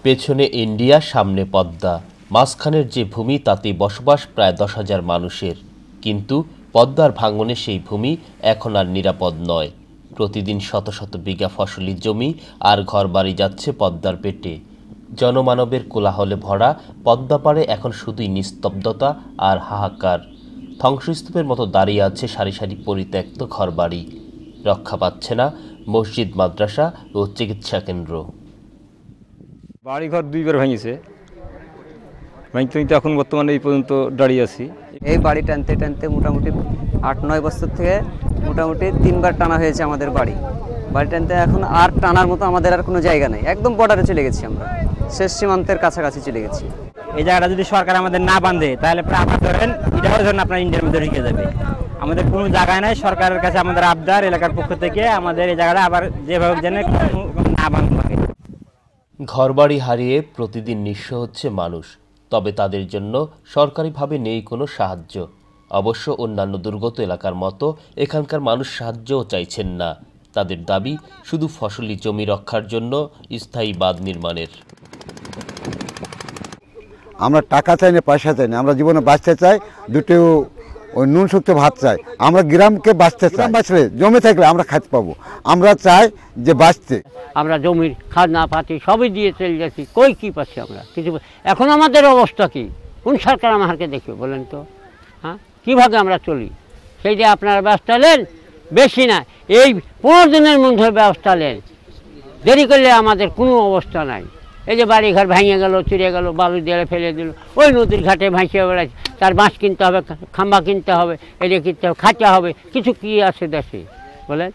পেছনে ইন্ডিয়া, সামনে পদ্মা, মাঝখানের যে ভূমি তাতে বসবাস প্রায় 10,000 মানুষের। কিন্তু পদ্মার ভাঙনে সেই ভূমি এখন আর নিরাপদ নয়। প্রতিদিন শত শত বিঘা ফসলি জমি আর ঘরবাড়ি যাচ্ছে পদ্মার পেটে। জনমানবের কোলাহলে ভরা পদ্মা পাড়ে এখন শুধুই নিস্তব্ধতা আর হাহাকার। ধ্বংসস্তূপের মতো দাঁড়িয়ে আছে সারি সারি পরিত্যক্ত ঘরবাড়ি। রক্ষা পাচ্ছে না মসজিদ, মাদ্রাসা ও চিকিৎসা কেন্দ্র। বাড়িঘর দুইবার ভেঙেছে, এখন বর্তমানে এই পর্যন্ত দাঁড়িয়ে আছি। এই বাড়ি টানতে টানতে মোটামুটি 8-9 বছর থেকে মোটামুটি 3বার টানা হয়েছে আমাদের বাড়ি টানতে। এখন আর টানার মতো আমাদের আর কোনো জায়গা নেই, একদম বর্ডারে চলে গেছি, আমরা শেষ সীমান্তের কাছাকাছি চলে গেছি। এই জায়গাটা যদি সরকার আমাদের না বাঁধে তাহলে আপনার ধরেন এটাও জন্য আপনার ইন্ডিয়ার মধ্যে ঢুকে যাবে। আমাদের কোনো জায়গায় নাই, সরকারের কাছে আমাদের আবদার এলাকার পক্ষ থেকে আমাদের এই জায়গাটা আবার যেভাবে যেন না বাঁধতে পারে। ঘরবাড়ি হারিয়ে প্রতিদিন নিঃস্ব হচ্ছে মানুষ, তবে তাদের জন্য সরকারিভাবে নেই কোনো সাহায্য। অবশ্য অন্যান্য দুর্গত এলাকার মতো এখানকার মানুষ সাহায্যও চাইছেন না। তাদের দাবি শুধু ফসলি জমি রক্ষার জন্য স্থায়ী বাঁধ নির্মাণের। আমরা টাকা চাই না, পয়সা চাই না, আমরা জীবনে বাঁচতে চাই, দুটো ওই নুন শুক্তো ভাত চাই। আমরা গ্রামকে বাঁচতে চাই, বাঁচলে জমি থাকলে আমরা খাইতে পাবো। আমরা চাই যে বাঁচতে। আমরা জমির খাজনা পাতি সবই দিয়ে চলে যাচ্ছি, কই কি পাচ্ছি আমরা কিছু। এখন আমাদের অবস্থা কি, কোন সরকার আমাকে দেখবে বলেন তো? হ্যাঁ, কীভাবে আমরা চলি সেইটা আপনারা ব্যবস্থা নেন। বেশি না, এই 15 দিনের মধ্যে ব্যবস্থা নেন, দেরি করলে আমাদের কোনো অবস্থা নাই। এই যে বাড়িঘর ভেঙে গেল, চিড়ে গেল, বালু দিয়ে ফেলে দিল, ওই নদীর ঘাটে ভাসিয়ে বেড়াচ্ছে। তার বাঁশ কিনতে হবে, খাম্বা কিনতে হবে, এটা কিনতে হবে, খাঁচা হবে, কিছু কি আছে দেশে বলেন?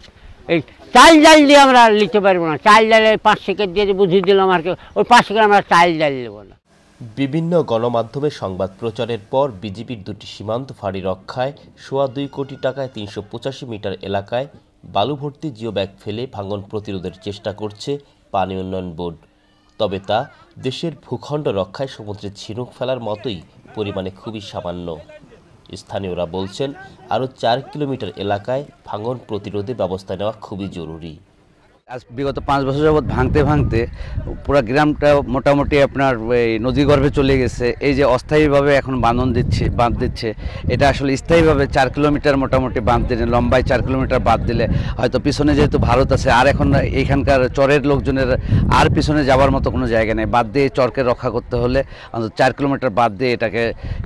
এই চাল ডাল দিয়ে আমরা নিতে পারবো না। চাল ডালে 5 সেকেন্ড দিয়ে বুঝিয়ে দিলাম আর কি, ওই 5 সেকেন্ড আমরা চাল ডাল দেবো না। বিভিন্ন গণমাধ্যমে সংবাদ প্রচারের পর বিজিবির 2টি সীমান্ত ফাঁড়ি রক্ষায় 2.25 কোটি টাকায় 385 মিটার এলাকায় বালু ভর্তি জিও ব্যাগ ফেলে ভাঙন প্রতিরোধের চেষ্টা করছে পানি উন্নয়ন বোর্ড। তবে তা দেশের ভূখণ্ড রক্ষায় সমুদ্রে ঝিনুক ফেলার মতোই পরিমাণে খুবই সামান্য। স্থানীয়রা বলছেন আরও 4 কিলোমিটার এলাকায় ভাঙন প্রতিরোধে ব্যবস্থা নেওয়া খুবই জরুরি। আজ বিগত 5 বছর যাবৎ ভাঙতে ভাঙতে পুরো গ্রামটা মোটামুটি আপনার এই নদীগর্ভে চলে গেছে। এই যে অস্থায়ীভাবে এখন বাঁধ দিচ্ছে, এটা আসলে স্থায়ীভাবে 4 কিলোমিটার মোটামুটি বাঁধ দিলে, লম্বায় 4 কিলোমিটার বাঁধ দিলে হয়তো পিছনে যেহেতু ভারত আছে, আর এখন এইখানকার চরের লোকজনের আর পিছনে যাওয়ার মতো কোনো জায়গা নেই। বাঁধ দিয়ে চরকে রক্ষা করতে হলে অন্তত 4 কিলোমিটার বাঁধ দিয়ে এটাকে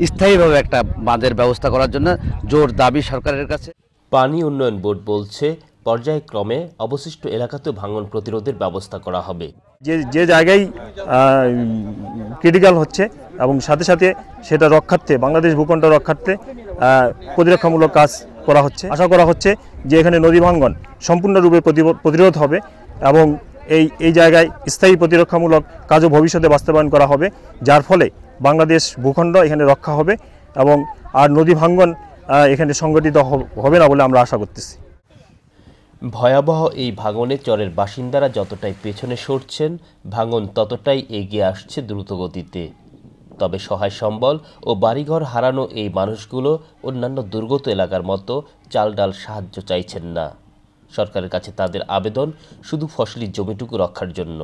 স্থায়ীভাবে একটা বাঁধের ব্যবস্থা করার জন্য জোর দাবি সরকারের কাছে। পানি উন্নয়ন বোর্ড বলছে পর্যায়ক্রমে অবশিষ্ট এলাকাতেও ভাঙন প্রতিরোধের ব্যবস্থা করা হবে। যে জায়গায় ক্রিটিক্যাল হচ্ছে এবং সাথে সাথে সেটা রক্ষার্থে, বাংলাদেশ ভূখণ্ড রক্ষার্থে প্রতিরক্ষামূলক কাজ করা হচ্ছে। আশা করা হচ্ছে যে এখানে নদী ভাঙন সম্পূর্ণরূপে প্রতিরোধ হবে এবং এই জায়গায় স্থায়ী প্রতিরক্ষামূলক কাজও ভবিষ্যতে বাস্তবায়ন করা হবে, যার ফলে বাংলাদেশ ভূখণ্ড এখানে রক্ষা হবে এবং আর নদী ভাঙন এখানে সংগঠিত হবে না বলে আমরা আশা করতেছি। ভয়াবহ এই ভাঙনে চরের বাসিন্দারা যতটাই পেছনে সরছেন, ভাঙন ততটাই এগিয়ে আসছে দ্রুতগতিতে। তবে সহায় সম্বল ও বাড়িঘর হারানো এই মানুষগুলো অন্যান্য দুর্গত এলাকার মতো চাল ডাল সাহায্য চাইছেন না। সরকারের কাছে তাদের আবেদন শুধু ফসলি জমিটুকু রক্ষার জন্য।